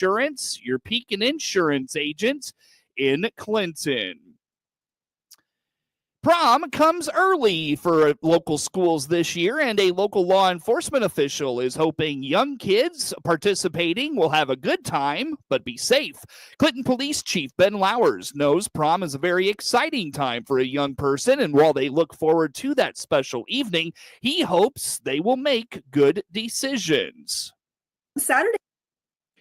Insurance, your Pekin Insurance agent in Clinton. Prom comes early for local schools this year, and a local law enforcement official is hoping young kids participating will have a good time, but be safe. Clinton Police Chief Ben Lowers knows prom is a very exciting time for a young person, and while they look forward to that special evening, he hopes they will make good decisions. Saturday.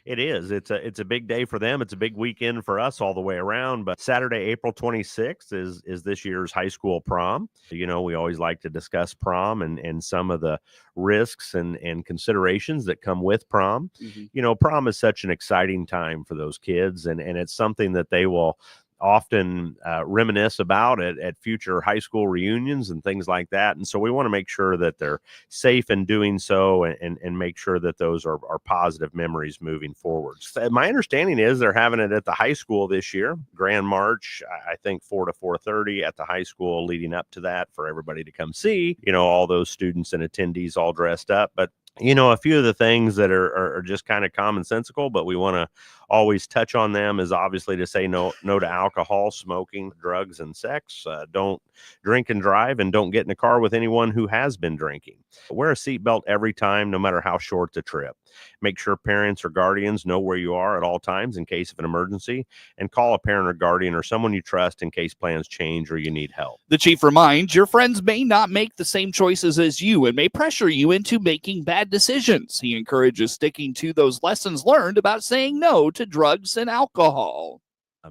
It is. It's a big day for them. It's a big weekend for us all the way around. But Saturday, April 26th is this year's high school prom. You know, we always like to discuss prom and some of the risks and considerations that come with prom. Mm-hmm. You know, prom is such an exciting time for those kids, and it's something that they will often reminisce about at future high school reunions and things like that. And so we want to make sure that they're safe in doing so and make sure that those are positive memories moving forward. So my understanding is they're having it at the high school this year, Grand March, I think 4 to 4:30 at the high school leading up to that for everybody to come see, you know, all those students and attendees all dressed up. But you know, a few of the things that are just kind of commonsensical, but we want to always touch on them is obviously to say no to alcohol, smoking, drugs, and sex. Don't drink and drive, and don't get in a car with anyone who has been drinking. Wear a seatbelt every time, no matter how short the trip. Make sure parents or guardians know where you are at all times in case of an emergency, and call a parent or guardian or someone you trust in case plans change or you need help. The chief reminds your friends may not make the same choices as you and may pressure you into making bad decisions. He encourages sticking to those lessons learned about saying no to drugs and alcohol.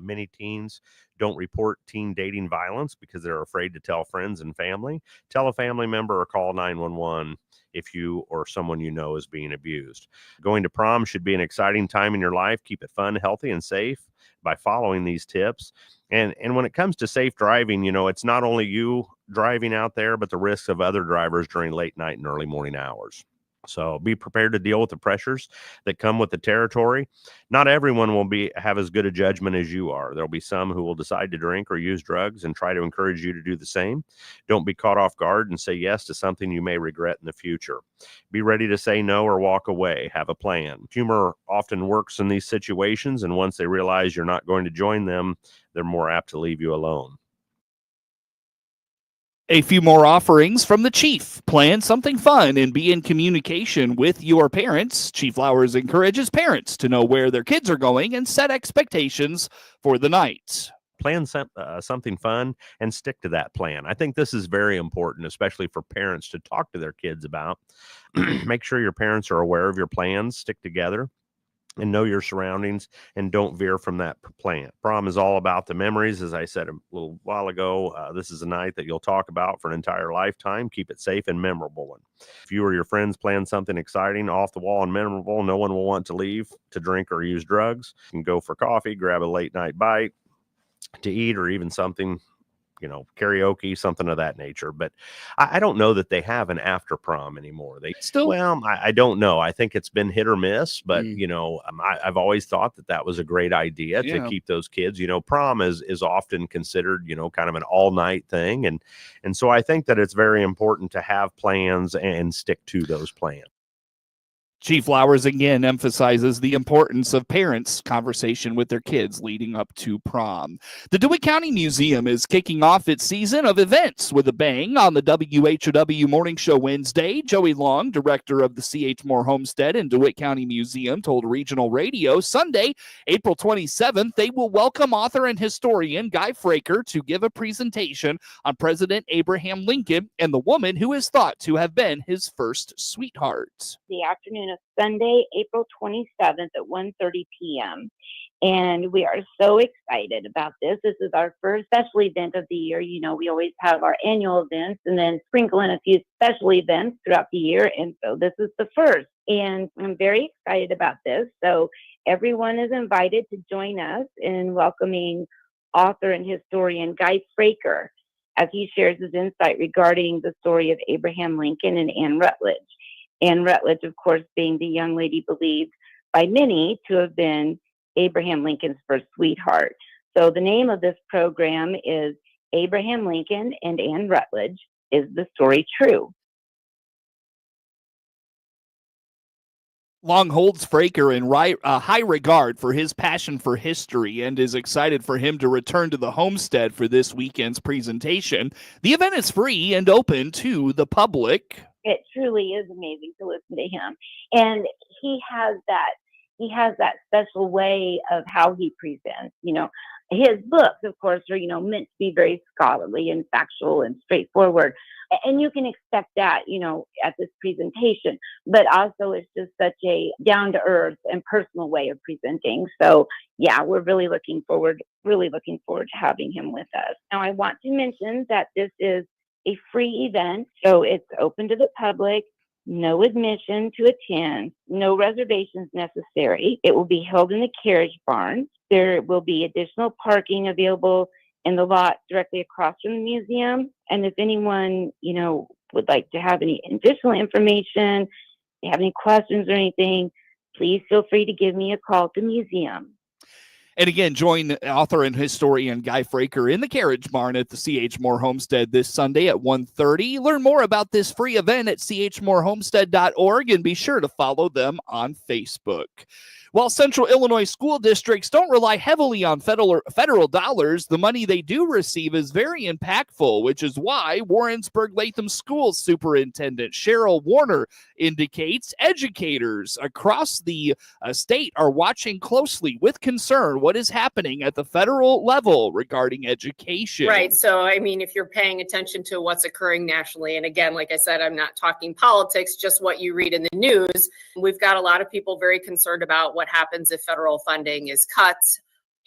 Many teens don't report teen dating violence because they're afraid to tell friends and family. Tell a family member or call 911 if you or someone you know is being abused. Going to prom should be an exciting time in your life. Keep it fun, healthy, and safe by following these tips. And when it comes to safe driving, you know, it's not only you driving out there, but the risks of other drivers during late night and early morning hours. So be prepared to deal with the pressures that come with the territory. Not everyone will have as good a judgment as you are. There'll be some who will decide to drink or use drugs and try to encourage you to do the same. Don't be caught off guard and say yes to something you may regret in the future. Be ready to say no or walk away. Have a plan. Humor often works in these situations, and once they realize you're not going to join them, they're more apt to leave you alone. A few more offerings from the chief. Plan something fun and be in communication with your parents. Chief Flowers encourages parents to know where their kids are going and set expectations for the night. Plan something fun and stick to that plan. I think this is very important, especially for parents to talk to their kids about. Make sure your parents are aware of your plans, stick together, and know your surroundings, and don't veer from that plan. Prom is all about the memories. As I said a little while ago, this is a night that you'll talk about for an entire lifetime. Keep it safe and memorable. And if you or your friends plan something exciting, off the wall and memorable, no one will want to leave to drink or use drugs. You can go for coffee, grab a late night bite to eat, or even something, you know, karaoke, something of that nature. But I don't know that they have an after prom anymore. I don't know. I think it's been hit or miss, but you know, I've always thought that was a great idea to keep those kids. You know, prom is often considered, you know, kind of an all night thing. And so I think that it's very important to have plans and stick to those plans. Chief Flowers again emphasizes the importance of parents' conversation with their kids leading up to prom. The DeWitt County Museum is kicking off its season of events with a bang on the WHOW Morning Show Wednesday. Joey Long, director of the C.H. Moore Homestead and DeWitt County Museum, told Regional Radio Sunday, April 27th, they will welcome author and historian Guy Fraker to give a presentation on President Abraham Lincoln and the woman who is thought to have been his first sweetheart. The afternoon of Sunday, April 27th at 1:30 p.m. And we are so excited about this. This is our first special event of the year. You know, we always have our annual events and then sprinkle in a few special events throughout the year. And so this is the first. And I'm very excited about this. So everyone is invited to join us in welcoming author and historian Guy Fraker as he shares his insight regarding the story of Abraham Lincoln and Anne Rutledge. Anne Rutledge, of course, being the young lady believed by many to have been Abraham Lincoln's first sweetheart. So the name of this program is Abraham Lincoln and Anne Rutledge. Is the story true? Long holds Fraker in high regard for his passion for history and is excited for him to return to the homestead for this weekend's presentation. The event is free and open to the public. It truly is amazing to listen to him. And he has that special way of how he presents. His books, of course, are, meant to be very scholarly and factual and straightforward. And you can expect that, at this presentation. But also it's just such a down-to-earth and personal way of presenting. So, yeah, we're really looking forward to having him with us. Now, I want to mention that this is a free event, so it's open to the public. No admission to attend, no reservations necessary. It will be held in the carriage barn. There will be additional parking available in the lot directly across from the museum. And if anyone, would like to have any additional information, if you have any questions or anything, please feel free to give me a call at the museum. And again, join author and historian Guy Fraker in the carriage barn at the C.H. Moore Homestead this Sunday at 1:30. Learn more about this free event at chmoorehomestead.org and be sure to follow them on Facebook. While Central Illinois school districts don't rely heavily on federal dollars, the money they do receive is very impactful, which is why Warrensburg-Latham Schools Superintendent Cheryl Warner indicates educators across the state are watching closely with concern what is happening at the federal level regarding education. Right. So, if you're paying attention to what's occurring nationally, and again, like I said, I'm not talking politics, just what you read in the news. We've got a lot of people very concerned about what happens if federal funding is cut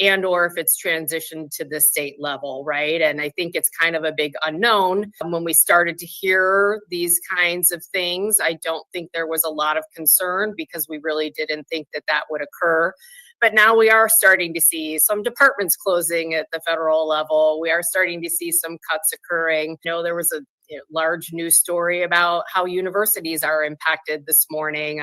and or if it's transitioned to the state level, right? And I think it's kind of a big unknown. When we started to hear these kinds of things, I don't think there was a lot of concern because we really didn't think that would occur. But now we are starting to see some departments closing at the federal level. We are starting to see some cuts occurring. There was a large news story about how universities are impacted this morning.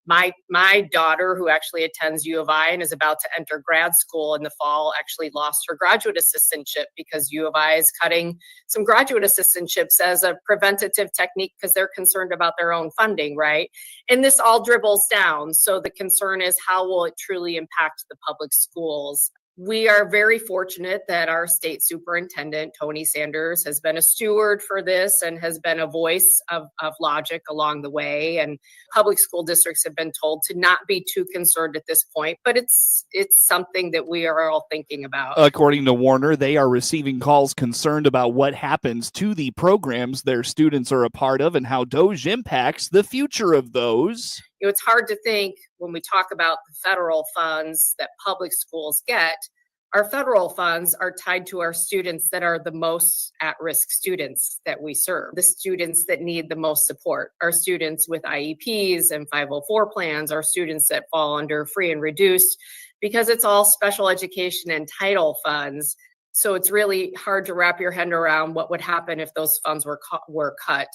My daughter, who actually attends U of I and is about to enter grad school in the fall, actually lost her graduate assistantship because U of I is cutting some graduate assistantships as a preventative technique because they're concerned about their own funding, right? And this all dribbles down. So the concern is, how will it truly impact the public schools? We are very fortunate that our state superintendent, Tony Sanders, has been a steward for this and has been a voice of logic along the way. And public school districts have been told to not be too concerned at this point, but it's something that we are all thinking about. According to Warner, they are receiving calls concerned about what happens to the programs their students are a part of and how DOGE impacts the future of those. It's hard to think when we talk about the federal funds that public schools get. Our federal funds are tied to our students that are the most at-risk students that we serve, the students that need the most support, our students with IEPs and 504 plans, our students that fall under free and reduced, because it's all special education and title funds. So it's really hard to wrap your head around what would happen if those funds were cut,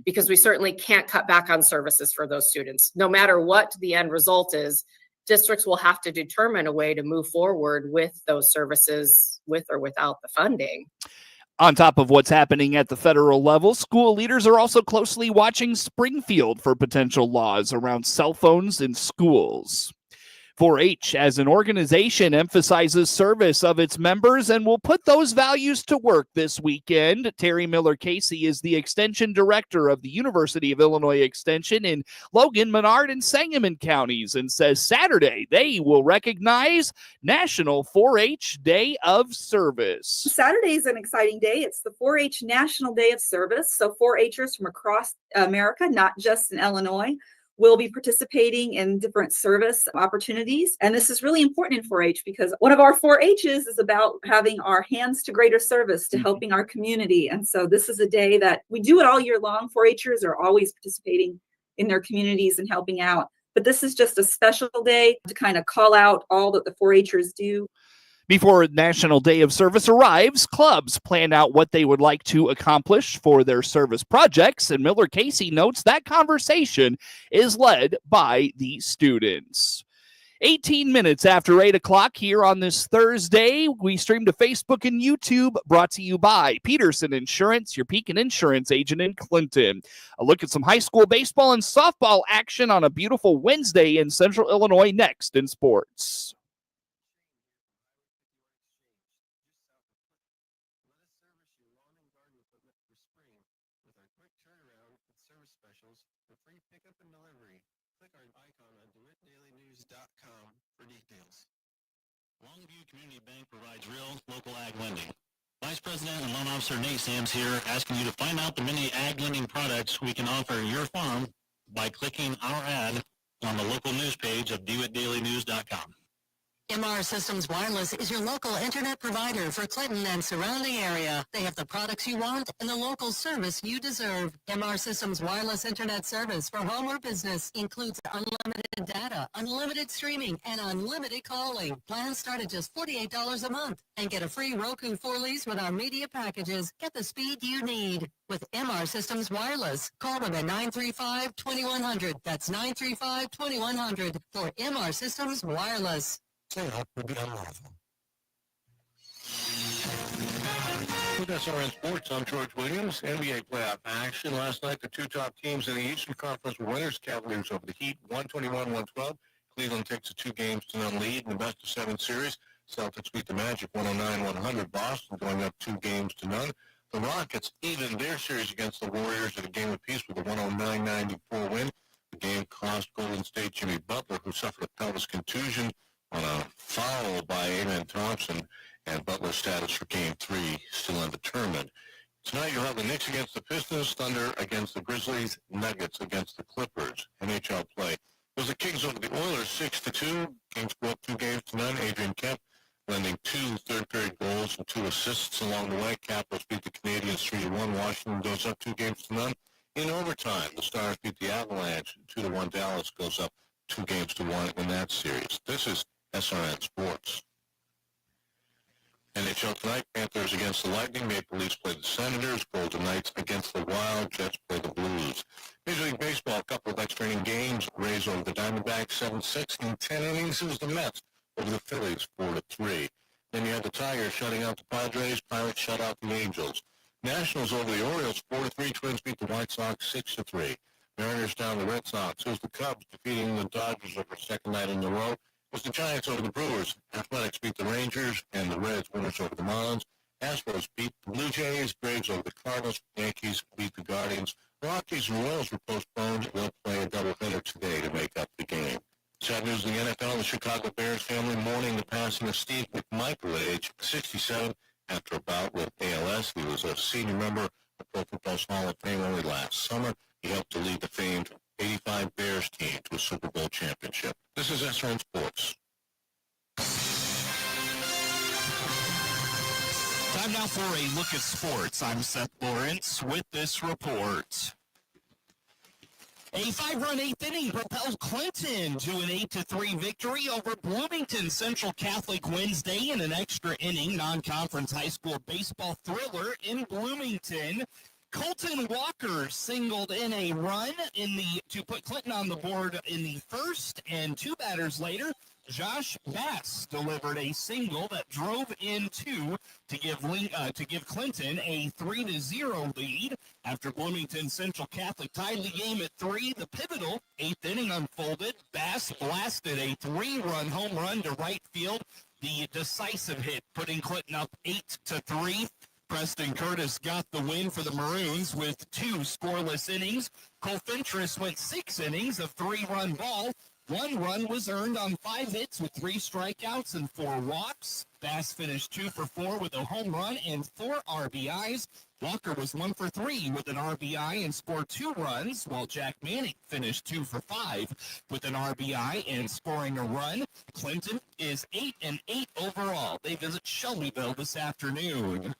because we certainly can't cut back on services for those students. No matter what the end result is, districts will have to determine a way to move forward with those services with or without the funding. On top of what's happening at the federal level, school leaders are also closely watching Springfield for potential laws around cell phones in schools. 4-H as an organization emphasizes service of its members and will put those values to work this weekend. Terry Miller Casey is the extension director of the University of Illinois Extension in Logan, Menard, and Sangamon counties, and says Saturday they will recognize National 4-H Day of Service. Saturday is an exciting day. It's the 4-H National Day of Service. So 4-Hers from across America, not just in Illinois, will be participating in different service opportunities. And this is really important in 4-H because one of our 4-H's is about having our hands to greater service to helping our community. And so this is a day that we do it all year long. 4-Hers are always participating in their communities and helping out. But this is just a special day to kind of call out all that the 4-Hers do. Before National Day of Service arrives, clubs plan out what they would like to accomplish for their service projects, and Miller Casey notes that conversation is led by the students. 18 minutes after 8 o'clock here on this Thursday. We stream to Facebook and YouTube, brought to you by Peterson Insurance, your Pekin Insurance agent in Clinton. A look at some high school baseball and softball action on a beautiful Wednesday in Central Illinois next in sports. For details. Longview Community Bank provides real local ag lending. Vice President and Loan Officer Nate Sams here, asking you to find out the many ag lending products we can offer your farm by clicking our ad on the local news page of DeWittDailyNews.com. MR Systems Wireless is your local internet provider for Clinton and surrounding area. They have the products you want and the local service you deserve. MR Systems Wireless Internet Service for home or business includes unlimited data, unlimited streaming, and unlimited calling. Plans start at just $48 a month and get a free Roku 4 lease with our media packages. Get the speed you need with MR Systems Wireless. Call them at 935-2100. That's 935-2100 for MR Systems Wireless. With SRN Sports, I'm George Williams. NBA playoff action. Last night, the two top teams in the Eastern Conference were winners. Cavaliers over the Heat, 121-112. Cleveland takes a 2-0 lead in the best-of-7 series. Celtics beat the Magic 109-100. Boston going up 2-0. The Rockets even their series against the Warriors at a game apiece with a 109-94 win. The game cost Golden State Jimmy Butler, who suffered a pelvis contusion on a foul by Amen Thompson, and Butler's status for Game 3 still undetermined. Tonight you'll have the Knicks against the Pistons, Thunder against the Grizzlies, Nuggets against the Clippers. NHL play. It was the Kings over the Oilers 6-2. Kings go up 2-0. Adrian Kemp lending 2 third-period goals and 2 assists along the way. Capitals beat the Canadiens 3-1. Washington goes up 2-0. In overtime, the Stars beat the Avalanche 2-1. Dallas goes up 2-1 in that series. This is SRN Sports. NHL tonight, Panthers against the Lightning, Maple Leafs play the Senators, Golden Knights against the Wild, Jets play the Blues. Major League Baseball, a couple of extra inning games, Rays over the Diamondbacks 7-6 in 10 innings. It was the Mets over the Phillies 4-3. Then you had the Tigers shutting out the Padres, Pirates shut out the Angels. Nationals over the Orioles 4-3, Twins beat the White Sox 6-3. Mariners down the Red Sox. It was the Cubs defeating the Dodgers over second night in a row. It was the Giants over the Brewers. Athletics beat the Rangers, and the Reds winners over the Marlins. Astros beat the Blue Jays, Braves over the Cardinals, Yankees beat the Guardians. Rockies and Royals were postponed. They'll play a doubleheader today to make up the game. Sad news in the NFL, the Chicago Bears family mourning the passing of Steve McMichael at age 67 after a bout with ALS. He was a senior member of Pro Football's Hall of Fame only last summer. He helped to lead the famed 85 Bears team to a Super Bowl championship. This is SRN Sports. Time now for a look at sports. I'm Seth Lawrence with this report. A 5-run 8th inning propelled Clinton to an 8-3 victory over Bloomington Central Catholic Wednesday in an extra inning non-conference high school baseball thriller in Bloomington. Colton Walker singled in a run to put Clinton on the board in the first, and 2 batters later, Josh Bass delivered a single that drove in 2 to give Clinton a 3-0 lead. After Bloomington Central Catholic tied the game at 3, the pivotal 8th inning unfolded. Bass blasted a 3-run home run to right field, the decisive hit, putting Clinton up 8-3. Preston Curtis got the win for the Maroons with 2 scoreless innings. Cole Fentress went 6 innings of 3-run ball. 1 run was earned on 5 hits with 3 strikeouts and 4 walks. Bass finished 2 for 4 with a home run and 4 RBIs. Walker was 1 for 3 with an RBI and scored 2 runs, while Jack Manning finished 2 for 5 with an RBI and scoring a run. Clinton is 8-8 overall. They visit Shelbyville this afternoon.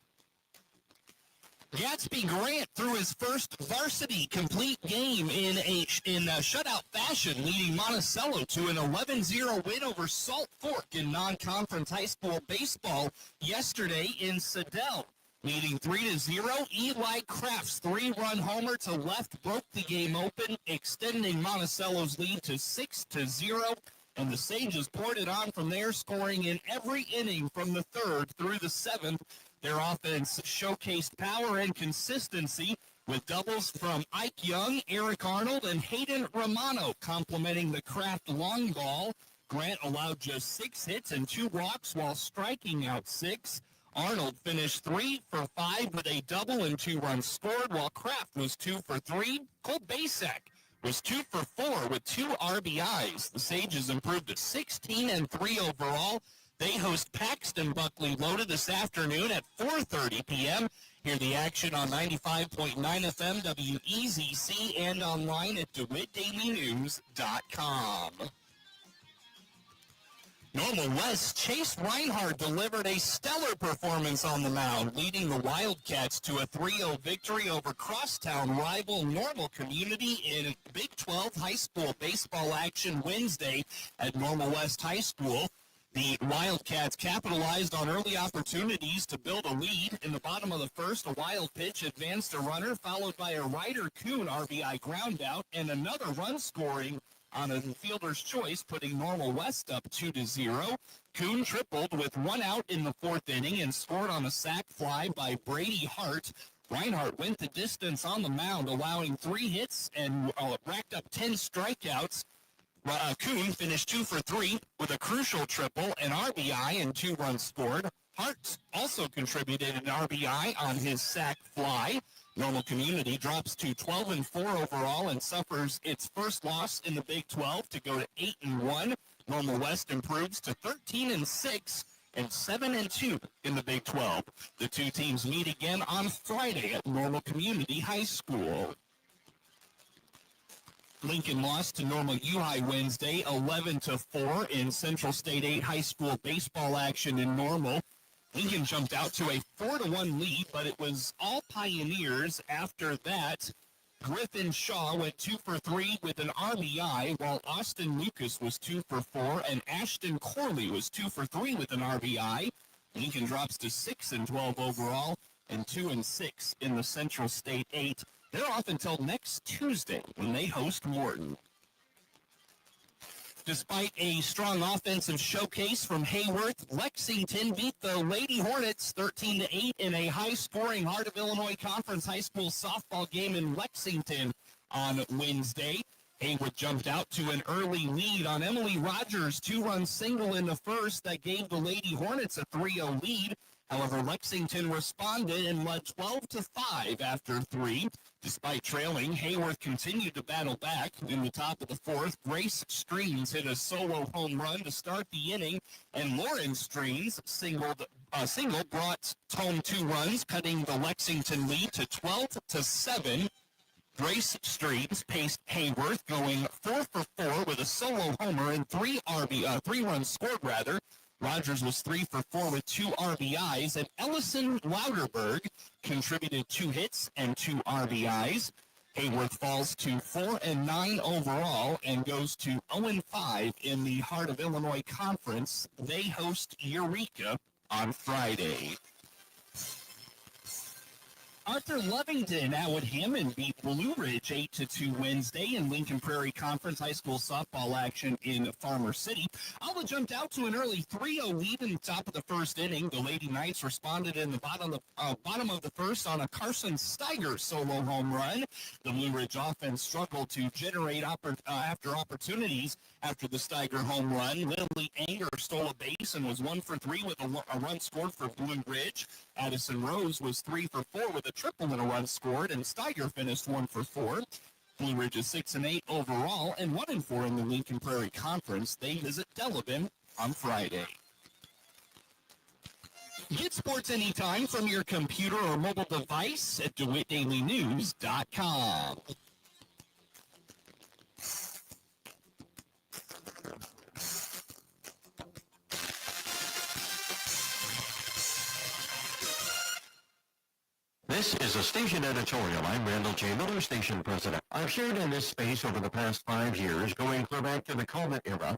Gatsby Grant threw his first varsity complete game in shutout fashion, leading Monticello to an 11-0 win over Salt Fork in non-conference high school baseball yesterday in Sedell. Leading 3-0, Eli Kraft's 3-run homer to left broke the game open, extending Monticello's lead to 6-0. and the Sages poured it on from there, scoring in every inning from the 3rd through the 7th. Their offense showcased power and consistency with doubles from Ike Young, Eric Arnold, and Hayden Romano, complementing the Kraft long ball. Grant allowed just 6 hits and 2 walks while striking out 6. Arnold finished 3 for 5 with a double and 2 runs scored, while Kraft was 2 for 3. Cole Basak was 2 for 4 with 2 RBIs. The Sages improved to 16-3 overall. They host Paxton Buckley Loaded this afternoon at 4:30 p.m. Hear the action on 95.9 FM WEZC and online at DeWittDailyNews.com. Normal West Chase Reinhardt delivered a stellar performance on the mound, leading the Wildcats to a 3-0 victory over crosstown rival Normal Community in Big 12 high school baseball action Wednesday at Normal West High School. The Wildcats capitalized on early opportunities to build a lead. In the bottom of the first, a wild pitch advanced a runner, followed by a Ryder Kuhn RBI groundout and another run scoring on a fielder's choice, putting Normal West up 2-0. Kuhn tripled with 1 out in the 4th inning and scored on a sac fly by Brady Hart. Reinhardt went the distance on the mound, allowing 3 hits and racked up 10 strikeouts. Kuhn finished 2 for 3 with a crucial triple, an RBI, and 2 runs scored. Hart also contributed an RBI on his sac fly. Normal Community drops to 12-4 overall and suffers its first loss in the Big 12 to go to 8-1. Normal West improves to 13-6 and 7-2 in the Big 12. The two teams meet again on Friday at Normal Community High School. Lincoln lost to Normal U High Wednesday, 11-4 in Central State 8 high school baseball action in Normal. Lincoln jumped out to a 4-1 lead, but it was all Pioneers. After that, Griffin Shaw went 2 for 3 with an RBI, while Austin Lucas was 2 for 4, and Ashton Corley was 2 for 3 with an RBI. Lincoln drops to 6-12 overall and 2-6 in the Central State 8. They're off until next Tuesday when they host Morton. Despite a strong offensive showcase from Hayworth, Lexington beat the Lady Hornets 13-8 in a high-scoring Heart of Illinois Conference high school softball game in Lexington on Wednesday. Hayworth jumped out to an early lead on Emily Rogers' 2-run single in the first that gave the Lady Hornets a 3-0 lead. However, Lexington responded and led 12-5 after 3. Despite trailing, Hayworth continued to battle back. In the top of the 4th, Grace Streams hit a solo home run to start the inning, and Lauren Streams single brought home 2 runs, cutting the Lexington lead to 12-7. Grace Streams paced Hayworth, going 4 for 4 with a solo homer and 3 runs scored. Rogers was 3 for 4 with 2 RBIs, and Ellison Lauderberg contributed 2 hits and 2 RBIs. Hayworth falls to 4-9 overall and goes to 0-5 in the Heart of Illinois Conference. They host Eureka on Friday. Arthur Lovington out with Hammond beat Blue Ridge 8-2 Wednesday in Lincoln Prairie Conference high school softball action in Farmer City. Alva jumped out to an early 3-0 lead in the top of the first inning. The Lady Knights responded in the bottom of the first on a Carson Steiger solo home run. The Blue Ridge offense struggled to generate after opportunities after the Steiger home run. Lily Anger stole a base and was 1 for 3 with a run scored for Blue Ridge. Addison Rose was 3 for 4 with a triple and a run scored, and Steiger finished 1 for 4. Blue Ridge is 6-8 overall and 1-4 in the Lincoln Prairie Conference. They visit Delavan on Friday. Get sports anytime from your computer or mobile device at DeWittDailyNews.com. This is a station editorial. I'm Randall J. Miller, station president. I've shared in this space over the past 5 years, going clear back to the Coleman era,